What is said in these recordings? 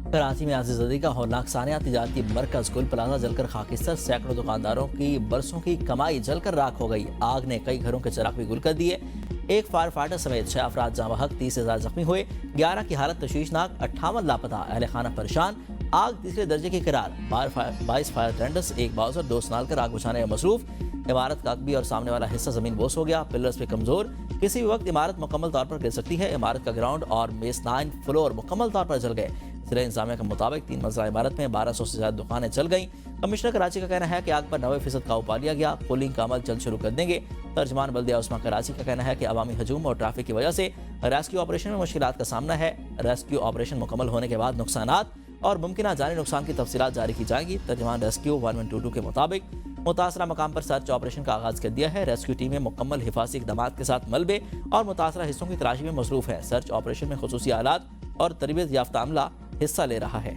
कराची में आतिशबाजी का हौलनाक सानिया, तिजारती मरकज गुल प्लाजा जलकर खाकिस्तर, सैकड़ों दुकानदारों की बरसों की कमाई जलकर राख हो गई। आग ने कई घरों के चिराग भी गुल कर दिए। एक फायर फाइटर समेत 6 अफराद जाँ बहक, 30,000 जख्मी हुए, 11 की हालत तशवीशनाक, 58 लापता, अहले खाना परेशान। आग तीसरे दर्जे की करार, 22 फायर टेंडर्स, एक बाउसर, 2 स्नाल कर आग बुझाने में मसरूफ। इमारत का अकबी और सामने वाला हिस्सा जमीन बोस हो गया, पिलर्स पे कमजोर, किसी भी वक्त इमारत मुकम्मल तौर पर गिर सकती है। इमारत का ग्राउंड और मेज़नाइन फ्लोर मुकम्मल तौर पर जल गए। जिला इंतजामिया के मुताबिक 3 मंजिला इमारत में 1200 से ज्यादा दुकानें जल गईं। कमिश्नर कराची का कहना है कि आग पर 90% काबू पा लिया गया, कूलिंग का अमल जल्द शुरू कर देंगे। तर्जमान बल्दिया उस्मा कराची का कहना है कि अवामी हजूम और ट्रैफिक की वजह से रेस्क्यू ऑपरेशन में मुश्किलात का सामना है। रेस्क्यू ऑपरेशन मुकम्मल होने के बाद नुकसानात और मुमकिन जानी नुकसान की तफसीलात जारी की जाएंगी। तर्जमान रेस्क्यू 1122 के मुताबिक मुतासरा मकाम पर सर्च ऑपरेशन का आगाज कर दिया है। रेस्क्यू टीमें मुकम्मल हिफाजती इक़दामात के साथ मलबे और मुतासरा हिस्सों की तलाशी में मसरूफ है। सर्च ऑपरेशन में खुसूसी आलात और तरबियत याफ्ता अमला हिस्सा ले रहा है।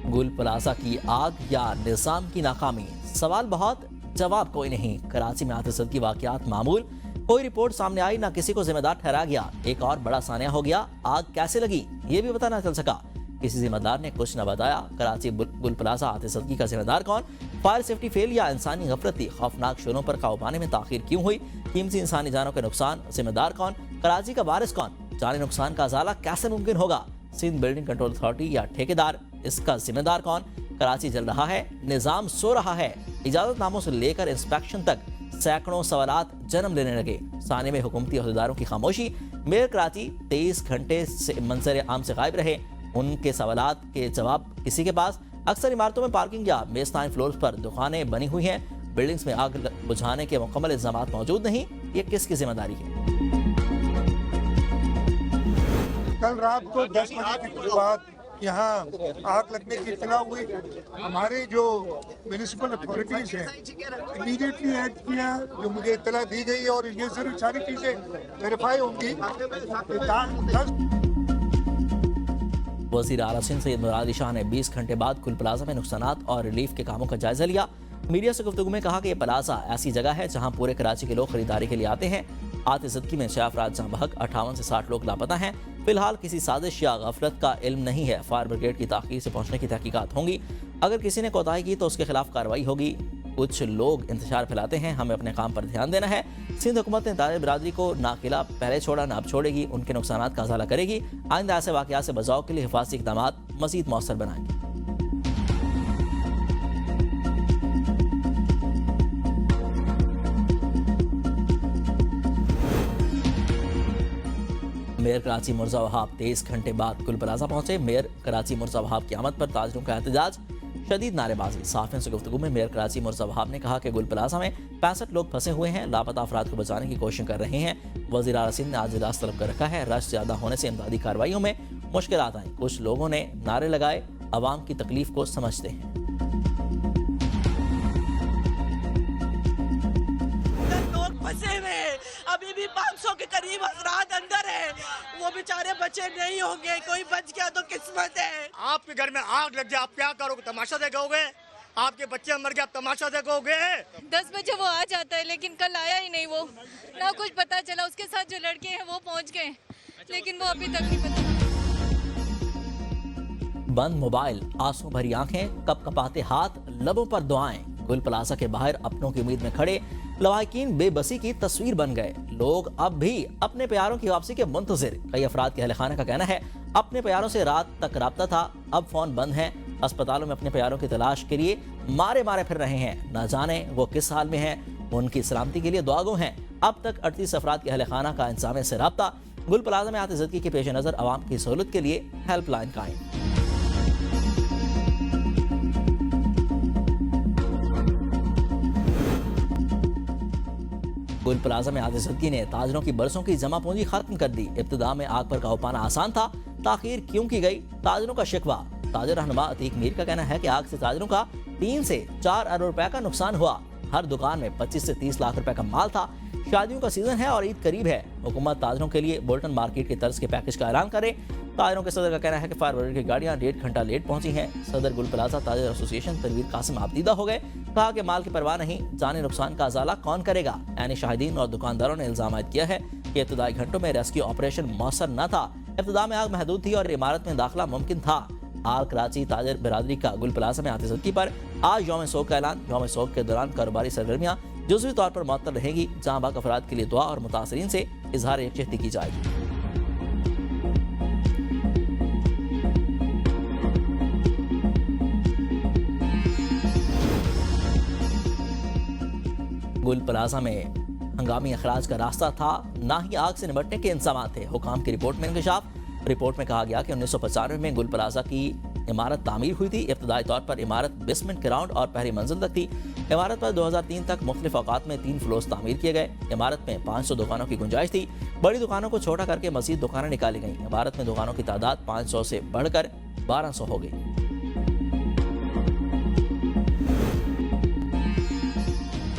गुल प्लाजा की आग या निजाम की नाकामी? सवाल बहुत, जवाब कोई नहीं। कराची में आतिशबाजी वाकयात मामूल, कोई रिपोर्ट सामने आई, ना किसी को जिम्मेदार ठहरा गया। एक और बड़ा सानिया हो गया, आग कैसे लगी ये भी पता ना चल सका, किसी जिम्मेदार ने कुछ न बताया। कराची गुल प्लाजा आतिशबाजी का जिम्मेदार कौन? फायर सेफ्टी फेल या इंसानी गफलती? खौफनाक शोरों पर काबू पाने में ताखीर क्यों हुई? कीमती इंसानी जानों के नुकसान, जिम्मेदार कौन? कराची का वारिस कौन? जानी नुकसान का अजाला कैसे मुमकिन होगा? सिंध बिल्डिंग कंट्रोल अथॉरिटी या ठेकेदार? इसका जिम्मेदार कौन? कराची जल रहा है, निजाम सो रहा है। इजाजतनामों से लेकर इंस्पेक्शन तक सैकड़ों सवालात जन्म लेने लगे। साने में हुकूमती अहदेदारों की खामोशी। मेयर कराची 23 घंटे से मंजर आम से गायब रहे। उनके सवालात के जवाब किसी के पास? अक्सर इमारतों में पार्किंग या मेज़नाइन फ्लोर्स पर दुकानें बनी हुई हैं। बिल्डिंग्स में आग बुझाने के मुकम्मल इंतजाम मौजूद नहीं। ये किसकी जिम्मेदारी है? कल रात को 10 बजे के बाद यहाँ आग लगने की इत्तला हुई। हमारे जो म्यूनिसिपल अथॉरिटीज हैं इमीडिएटली एक्ट किया, जो मुझे इत्तला दी गई, और ये जरूर सारी चीजें वेरीफाई होंगी। वज़ीर आला सिंध सैयद मुराद अली शाह ने 20 घंटे बाद गुल प्लाजा में नुकसानात और रिलीफ के कामों का जायजा लिया। मीडिया से गुफ्तगू में कहा कि यह प्लाजा ऐसी जगह है जहां पूरे कराची के लोग खरीदारी के लिए आते हैं। आतिशबाजी में 6 अफराद जाँ बहक, 58 से 60 लोग लापता हैं। फिलहाल किसी साजिश या गफलत का इल्म नहीं है। फायर ब्रिगेड की ताख़ीर से पहुंचने की तहकीकात होंगी। अगर किसी ने कोताही की तो उसके खिलाफ कार्रवाई होगी। कुछ लोग इंतशार फैलाते हैं, हमें अपने काम पर ध्यान देना है। सिंध हुकूमत ने ताजे बिरादरी को ना अकेला पहले छोड़ा ना अब छोड़ेगी। उनके नुकसानात का अजाला करेगी। आइंदा ऐसे वाक़यात से बचाव के लिए हिफाजती इक़दामात मज़ीद मौसर बनाएंगे। मेयर कराची मुर्जा वहाब 23 घंटे बाद गुल प्लाजा पहुंचे। मेयर कराची मुर्जा वहाब की आमद पर ताजरों का एहतजाज, शदीद नारेबाजी। साफियों से गुफ्तगू में मेयर कराची मुर्जा वहाब ने कहा कि गुल प्लाजा में 65 लोग फंसे हुए हैं, लापता अफराद को बचाने की कोशिश कर रहे हैं। वज़ीर आला सिंध ने आज इजलास तलब कर रखा है। रश ज्यादा होने से इमदादी कार्रवाइयों में मुश्किलात आई। कुछ लोगों ने नारे लगाए, अवाम की तकलीफ को समझते हैं। अभी भी 500 के करीब अफराद अंदर है, वो बेचारे बचे नहीं होंगे। कोई बच गया तो किस्मत है। आपके घर में आग लग जाए, आप क्या करोगे? तमाशा देखोगे? आपके बच्चे मर गए, आप तमाशा देखोगे? 10 बजे वो आ जाता है, लेकिन कल आया ही नहीं। वो ना कुछ पता चला। उसके साथ जो लड़के हैं वो पहुंच गए, लेकिन वो अभी तक नहीं पता। बंद मोबाइल, आंसू भरी आंखें, कपकपाते हाथ, लबों पर दुआएं। गुल प्लाजा के बाहर अपनों की उम्मीद में खड़े लवाहिकीन बेबसी की तस्वीर बन गए। लोग अब भी अपने प्यारों की वापसी के मुंतजिर। कई अफराद के अहले खाना का कहना है अपने प्यारों से रात तक राब्ता था, अब फोन बंद है। अस्पतालों में अपने प्यारों की तलाश के लिए मारे मारे फिर रहे हैं। न जाने वो किस हाल में हैं। उनकी सलामती के लिए दुआगो हैं। अब तक 38 अफराद के अहले खाना का इंतजामिया से राब्ता। गुल प्लाजा में आतिशबाजी के पेश नज़र आवाम की सहूलत के लिए हेल्पलाइन कायम। गुल प्लाजा में आतिशबाजी ने ताजरों की बरसों की जमा पूंजी खत्म कर दी। इब्तिदा में आग पर काबू पाना आसान था, ताखीर क्यों की गई? ताजरों का शिकवा। ताजर रहनुमा अतीक मीर का कहना है कि आग से ताजरों का 3 से 4 अरब रुपए का नुकसान हुआ। हर दुकान में 25 से 30 लाख रुपए का माल था। शादियों का सीजन है और ईद करीब है। हुकूमत ताजरों के लिए बोल्टन मार्केट की तर्ज के पैकेज का ऐलान करे। ताजरों के सदर का कहना है कि फायर ब्रिगेड की गाड़ियां 1.5 घंटा लेट पहुंची हैं। सदर गुल प्लाजा ताजर एसोसिएशन तनवीर कासिम आपदीदा हो गए। कहा कि माल की परवाह नहीं, जाने नुकसान का अजाला कौन करेगा। यानी शाहिदीन और दुकानदारों ने इल्जाम आयद किया है कि इब्तदाई घंटों में रेस्क्यू ऑपरेशन मौसर न था। इब्तदा में आग महदूद थी और इमारत में दाखिला मुमकिन था। आल कराची ताजर बिरादरी का गुल प्लाजा में आतिशबाजी पर आज यौम सोग का ऐलान। यौम सोग के दौरान कारोबारी सरगर्मियां जुज़वी तौर पर मुअत्तल रहेंगी। जहां बाक अफराद के लिए दुआ और मुतासरीन से इजहार यकजहती की जाएगी। गुल प्लाजा में हंगामी अखराज का रास्ता था, ना ही आग से निपटने के इंतजाम थे। हुकाम की रिपोर्ट में इंकशाफ। रिपोर्ट में कहा गया कि 1995 में गुल प्लाजा की इमारत तामीर हुई थी। इब्तदाई तौर पर इमारत बेसमेंट ग्राउंड और पहली मंजिल तक थी। इमारत पर 2003 तक मुख्तलिफ औकात में 3 फ्लोर्स तामीर किए गए। इमारत में 500 दुकानों की गुंजाइश थी। बड़ी दुकानों को छोटा करके मजीद दुकानें निकाली गईं। इमारत में दुकानों की तादाद 500 से बढ़कर 1200 हो गई।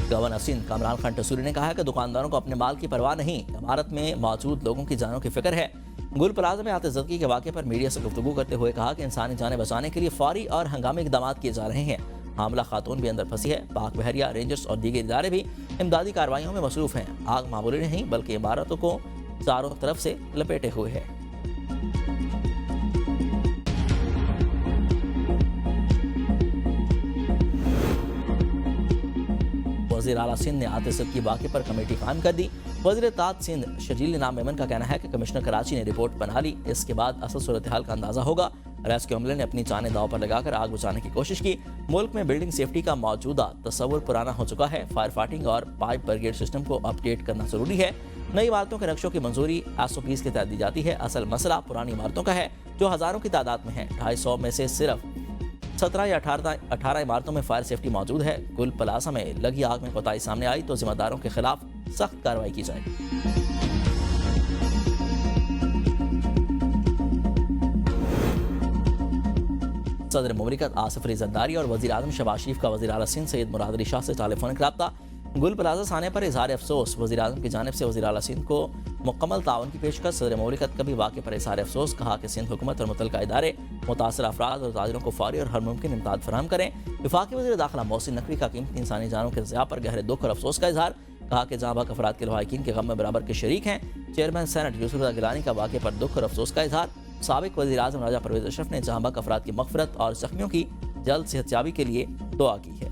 गवर्नर सिंध कामरान खान टसूरी ने कहा है कि दुकानदारों को अपने माल की परवाह नहीं, इमारत में मौजूद लोगों की जानों की फिक्र है। गुल प्लाजा में आतिशबाजी के वाक़े पर मीडिया से गुफ्तगू करते हुए कहा कि इंसानी जानें बचाने के लिए फौरी और हंगामी इक़दाम किए जा रहे हैं। हामला खातून भी अंदर फंसी है। पाक बहरिया, रेंजर्स और दीगर इदारे भी इमदादी कार्रवाइयों में मसरूफ हैं। आग मामूली नहीं बल्कि इमारतों को चारों तरफ से लपेटे हुए है। वज़ीर आला सिंध ने आतिशबाजी के वाक़े पर कमेटी कायम कर दी। वज़ीर ताज सिंध शजील इनाम मेमन का कहना है कि कमिश्नर कराची ने रिपोर्ट बना ली। इसके बाद असल सूरत हाल का अंदाजा होगा। रेस्क्यू अमले ने अपनी जानें दांव पर लगाकर आग बुझाने की कोशिश की। मुल्क में बिल्डिंग सेफ्टी का मौजूदा तस्वुर पुराना हो चुका है। फायर फाइटिंग और पाइप ब्रिगेड सिस्टम को अपडेट करना जरूरी है। नई इमारतों के नक्शों की मंजूरी SOPs के तहत दी जाती है। असल मसला पुरानी इमारतों का है जो हज़ारों की तादाद में है। 250 में से सिर्फ 17 या 18 इमारतों में फायर सेफ्टी मौजूद है। गुल प्लाजा में लगी आग में कोताही सामने आई तो जिम्मेदारों के खिलाफ सख्त कार्रवाई की जाएगी। सदर मुमलिकत आसिफ अली जरदारी और वज़ीर आज़म शहबाज शरीफ का वज़ीर आला सिंध सैयद मुराद अली शाह से टेलीफोनिक रब्ता। गुल प्लाजा साने पर इजहार अफसोस। वज़ीर आज़म की जानिब से वज़ीर आला सिंध को मुकम्मल ताउन की पेशकश। सदर मुमलिकत का भी वाक़े पर इजहार अफसोस। कहा कि सिंध हुकूमत और मुतल्लिका इदारे मुतासर अफराद और ताजिरों को फौरी और हर मुमकिन इमदाद फराहम करें। वफाकी वज़ीर दाखिला मोहसिन नकवी का कीमती इंसानी जानों के ज़िया पर गहरे दुख और अफसोस का इजहार। कहा कि जहाँ बाक अफराद के लवाहिकीन के गम में बराबर के शरीक हैं। चेयरमैन सेनेट यूसुफ रज़ा गिलानी का वाक़े पर दुख और अफसोस का इजहार। साबिक वज़ीर आज़म राजा परवेज़ अशरफ ने जहाँ बाक अफराद की मग़फ़िरत और ज़ख्मियों की जल्द सेहतयाबी के लिए दुआ की है।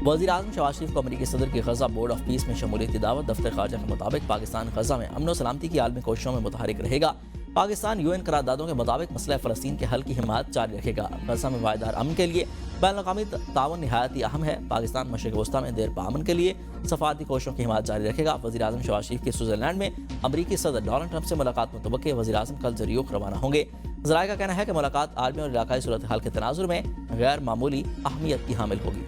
वज़ीर आज़म शहबाज शरीफ को अमरीकी सदर की गज़ा बोर्ड ऑफ पीस में शमूलियत की दावत। दफ्तर ख़ारजा के मुताबिक पाकिस्तान गज़ा में अमन व सलामती की आलमी कोशिशों में मुतहरिक रहेगा। पाकिस्तान UN करारदादों के मुताबिक मसला फ़लस्तीन के हल की हिमायत जारी रखेगा। गज़ा में वायदार अमन के लिए बैनुल-अक़वामी ताउन निहायत अहम है। पाकिस्तान मशरिक़ वस्ता में देर पामन के लिए सफारती कोशिशों की हिमायत जारी रखेगा। वज़ीर आज़म शहबाज शरीफ की स्विट्ज़रलैंड में अमरीकी सदर डोनाल्ड ट्रंप से मुलाकात मुतवक्किल। वज़ीर आज़म कल ज़रियुक रवाना होंगे। ज़राए का कहना है कि मुलाकात आलमी और इलाकाई सूरत हाल के तनाजुर में गैर मामूली अहमियत की हामिल होगी।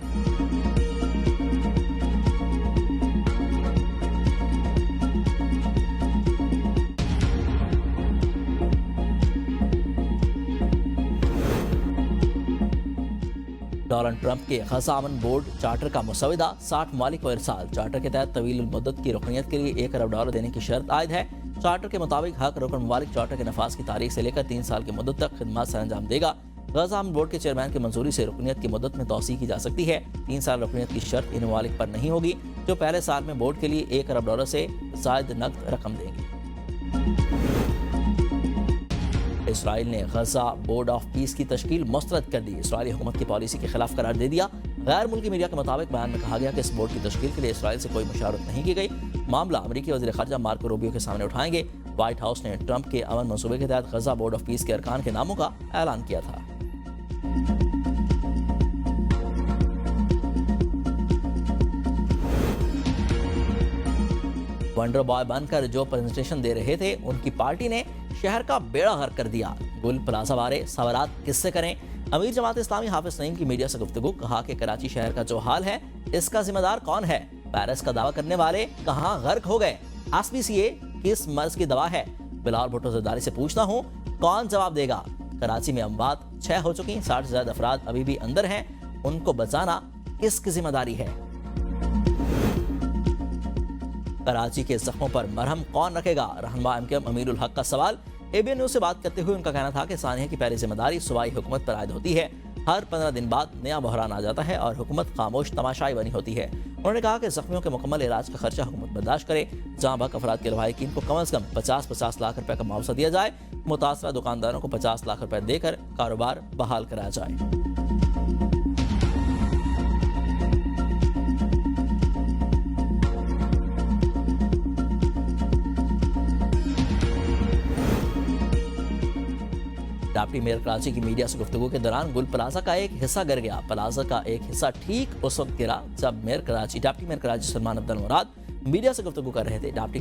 डोनाल्ड ट्रंप के गज़ा अमन बोर्ड चार्टर का मुसविदा 60 ममालिक को इरसाल। चार्टर के तहत तवील मुद्दत की रुकनियत के लिए $1 अरब देने की शर्त आयद है। चार्टर के मुताबिक हक रुकन ममालिक चार्टर के नफाज की तारीख से लेकर 3 साल की मुद्दत तक खिदमत सर अंजाम देगा। गज़ा अमन बोर्ड के चेयरमैन की मंजूरी से रुकनियत की मुद्दत में तौसी की जा सकती है। 3 साल रुकनियत की शर्त इन ममालिक पर नहीं होगी जो पहले साल में बोर्ड के लिए $1 अरब से ज़ायद नकद रकम देंगे। इसराइल ने गज़ा बोर्ड ऑफ पीस की तश्कील मुस्तरद कर दी। इसराइली हुकूमत की पॉलिसी के खिलाफ करार दे दिया। गैर मुल्की मीडिया के मुताबिक बयान में कहा गया कि इस बोर्ड की तश्कील के लिए इसराइल से कोई मुशावरत नहीं की गई। मामला अमरीकी वज़ीर ख़ारजा मार्को रूबियो के सामने उठाएंगे। व्हाइट हाउस ने ट्रंप के अमन मंसूबे के तहत गज़ा बोर्ड ऑफ पीस के अरकान के नामों का ऐलान किया था। वंडर बॉय बनकर जो प्रेजेंटेशन दे रहे थे उनकी पार्टी ने शहर का बेड़ा गर्क कर दिया। गुल प्लाजा बारे सवालात किससे करें? अमीर जमात इस्लामी हाफिज नईम की मीडिया से गुफ्तगू। कहा कि कराची शहर का जो हाल है इसका जिम्मेदार कौन है? पेरिस का दावा करने वाले कहां गर्क हो गए? एसपीसीए किस मर्ज की दवा है? बिलावल भुट्टो जरदारी से पूछता हूं, कौन जवाब देगा? कराची में अमवात 6 हो चुकी, 60 से ज्यादा अफराद अभी भी अंदर हैं, उनको बचाना किसकी जिम्मेदारी है? कराची के जख्मों पर मरहम कौन रखेगा? रहनुमा एमकेएम अमीरुल हक का सवाल। एबीएन न्यूज से बात करते हुए उनका कहना था कि सानिया की पहली जिम्मेदारी सूबाई हुकूमत पर आयद होती है। हर 15 दिन बाद नया बहरान आ जाता है और हुकूमत खामोश तमाशाई बनी होती है। उन्होंने कहा कि जख्मियों के मुकम्मल इलाज का खर्चा हुकूमत बर्दाश्त करे। जहां बक अफराद के लवाहिकीन को कम अज कम 50-50 लाख रुपए का मुआवजा दिया जाए। मुतासरा दुकानदारों को 50 लाख रुपए देकर कारोबार बहाल कराया जाए। डिप्टी मेयर कराची की मीडिया से गुफ्तगू के दौरान गुल प्लाजा का एक हिस्सा गिर गया। प्लाजा का एक हिस्सा ठीक उस वक्त गिरा जब डिप्टी मेयर कराची सलमान अब्दुल मुराद मीडिया से गुफ्तगू कर रहे थे। डिप्टी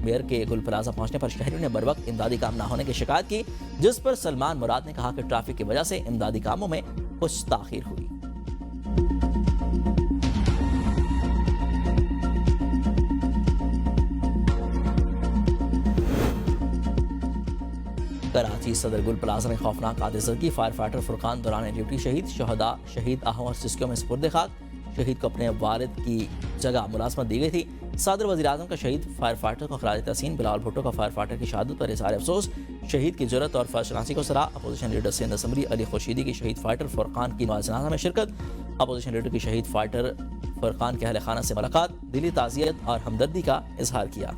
मेयर के गुल प्लाजा पहुंचने पर शहरियों ने बरवक्त इमदादी काम न होने की शिकायत की, जिस पर सलमान मुराद ने कहा कि ट्रैफिक की वजह से इमदादी कामों में कुछ ताखीर हुई। कराची सदर गुल प्लाजा में खौफनाक हादसे, फायर फाइटर फुरकान दौरान ड्यूटी शहीद। शहदा शहीद आहों और सिस्कियों में सुपुर्द खाक। शहीद को अपने वालिद की जगह मुलाजमत दी गई थी। सदर वज़ीर आज़म का शहीद फायर फाइटर को खराज तहसीन। बिलावल भुट्टो का फायर फाइटर की शहादत पर इज़हार अफसोस। शहीद की जुर्रत और फर्शनासी को सराहा। Opposition leader Sindh assembly Ali Khurshidi की शहीद फाइटर फुरकान की जनाजा में शिरकत। अपोजिशन लीडर की शहीद फाइटर फुरकान के अहले खाना से मुलाकात, दिली ताज़ियत और हमदर्दी का इजहार किया।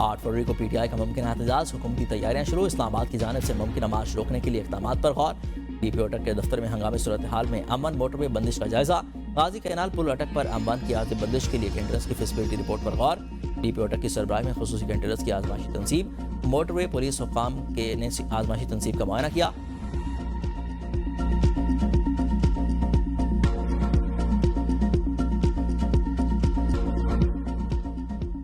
8 फरवरी को पीटीआई का मुमकिन एहतजाज, हुकूमती तैयारियां शुरू। इस्लामाबाद की जानिब से मुमकिन मार्च रोकने के लिए इक़दाम पर गौर। डीपीओ अटक के दफ्तर में हंगामी सूरत हाल में अमन मोटरवे बंदिश का जायजा। गाजी कैनाल पुल अटक पर अमन की आर्थिक बंदिश के लिए कैंटरस की फिजिबिलिटी रिपोर्ट पर गौर। डीपीओ अटक की सरबराही में खुसूसी कैंटरस की आजमाइशी तनसीब। मोटरवे पुलिस हुकाम के ने आजमाइशी तनसीब का मुआयना किया।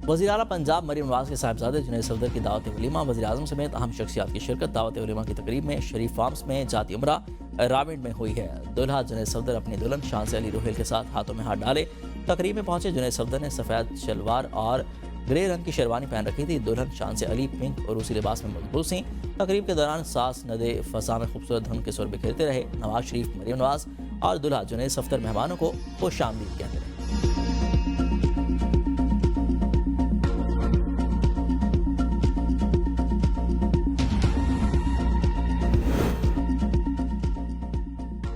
वज़ीर आला पंजाब मरीम नवाज के साहिबजादे जुनैद सफदर की दावत वलीमा। वज़ीर आज़म समेत अहम शख्सियात की शिरकत। दावत वलीमा की तकरीब में शरीफ फार्म्स में जाती उमरा राविंड में हुई है। दुल्हा जुनैद सफदर अपनी दुल्हन शान से अली रोहेल के साथ हाथों में हाथ डाले। तकरीब में पहुंचे जुनैद सफदर ने सफ़ेद शलवार और ग्रे रंग की शेरवानी पहन रखी थी। दुल्हन शान से अली पिंक और रूसी लिबास में मलबूस थी। तकरीब के दौरान सास नदे फसा में खूबसूरत धुन के सुर बिखेरते रहे। नवाज शरीफ, मरीम नवाज और दुल्हा जुनैद सफदर मेहमानों को खुश आमदीद कहते रहे।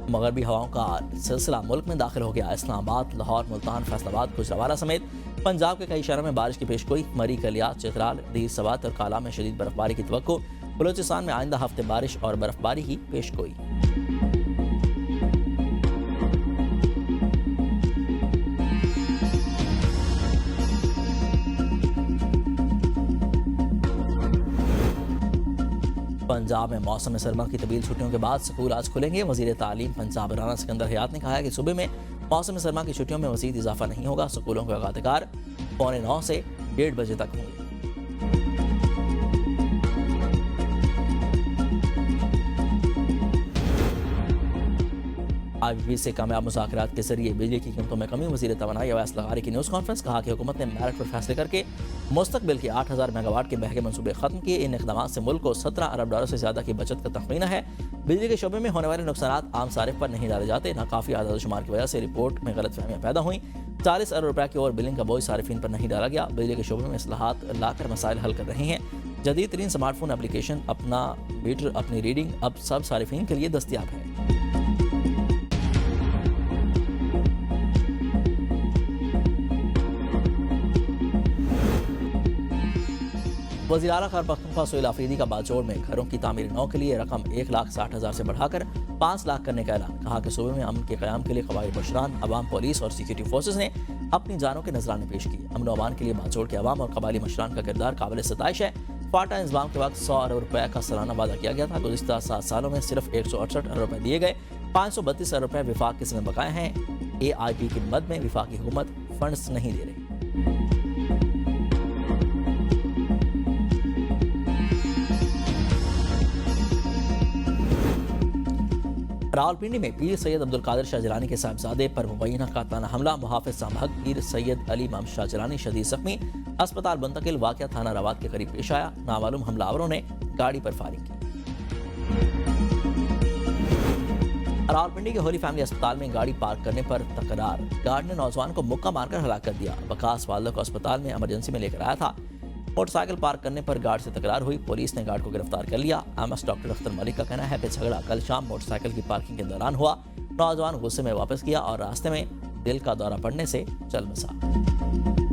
मगरबी हवाओं का सिलसिला मुल्क में दाखिल हो गया। इस्लामाबाद, लाहौर, मुल्तान, फैसलाबाद, गुजरावाला समेत पंजाब के कई शहरों में बारिश की पेशगोई। मरी, कलियात, चित्राल, दीर सवात और काला में शदीद बर्फबारी की तवक्को। बलूचिस्तान में आइंदा हफ्ते बारिश और बर्फबारी की पेशगोई। पंजाब में मौसम सरमा की तवील छुट्टियों के बाद स्कूल आज खुलेंगे। वज़ीर तालीम पंजाब राना सिकंदर हयात ने कहा है कि सूबे में मौसम सरमा की छुट्टियों में मज़ीद इजाफा नहीं होगा। स्कूलों के आगाज़ 9:15 से 1:30 बजे तक होंगे। IBP से कामयाब मुज़ाकरात के जरिए बिजली की कीमतों में कमी। वज़ीर तवानाई अवैस लगारी की न्यूज़ कॉन्फ्रेंस। कहा कि हुकूमत ने मेरिट पर फैसले करके मुस्तकबिल के 8000 मेगावाट के महंगे मनसूबे खत्म किए। इन इक़दाम से मुल्क को $17 अरब से ज़्यादा की बचत का तखमीना है। बिजली के शोबे में होने वाले नुकसान आम सारिफ पर नहीं डाले जाते। नाकाफी आदाद शुमार की वजह से रिपोर्ट में गलतफहमियाँ पैदा हुई। 40 अरब रुपये की और बिलिंग का बोझ सारिफिन पर नहीं डाला गया। बिजली के शोबे में इस्लाहात लाकर मसाइल हल कर रहे हैं। जदीद तरीन स्मार्टफोन एप्लीकेशन अपना मीटर अपनी रीडिंग अब सब सारिफिन के लिए दस्तियाब है। वज़ीर आला खैबर पख्तूनख्वा सोहेल आफरीदी का बाजोड़ में घरों की तामीर नौ के लिए रकम 1,60,000 से बढ़ाकर 5 लाख करने का ऐलान। कहा कि सूबे में अमन के क़याम के लिए क़बाइली बशरान, अवाम, पुलिस और सिक्योरिटी फोर्सेज ने अपनी जानों के नजराने पेश किए। अमन व अमान के लिए बाजोड़ के अवाम और क़बाइली मशरान का किरदार काबिल सताइश है। फाटा इंतजाम के वक्त 100 अरब रुपये का सालाना वादा किया गया था। गुज़िश्ता 7 सालों में सिर्फ 168 अरब रुपये दिए गए। 532 अरब रुपये विफाक के समय बकाए हैं। AIP की मद में विफाकी हुकूमत फंड्स नहीं दे रही। रावलपिंडी में पीर सैयद अब्दुल कादिर शाह जिलानी के साहबजादे पर मुबैना कातलाना हमला, मुहाफिज सामहक पीर सैयद अली इमाम शाह जिलानी शदीद जख्मी, अस्पताल मुंतकिल। वाक़या थाना रवात के करीब पेश आया। नामालूम हमलावरों ने गाड़ी पर फायरिंग की। रावलपिंडी के होली फैमिली अस्पताल में गाड़ी पार्क करने पर तकरार, गार्ड ने नौजवान को मुक्का मारकर हलाक कर दिया। वकास वालदा को अस्पताल में इमरजेंसी में लेकर आया था। मोटरसाइकिल पार्क करने पर गार्ड से तकरार हुई, पुलिस ने गार्ड को गिरफ्तार कर लिया। एमएस डॉक्टर अख्तर मलिक का कहना है कि झगड़ा कल शाम मोटरसाइकिल की पार्किंग के दौरान हुआ। नौजवान गुस्से में वापस किया और रास्ते में दिल का दौरा पड़ने से चल बसा।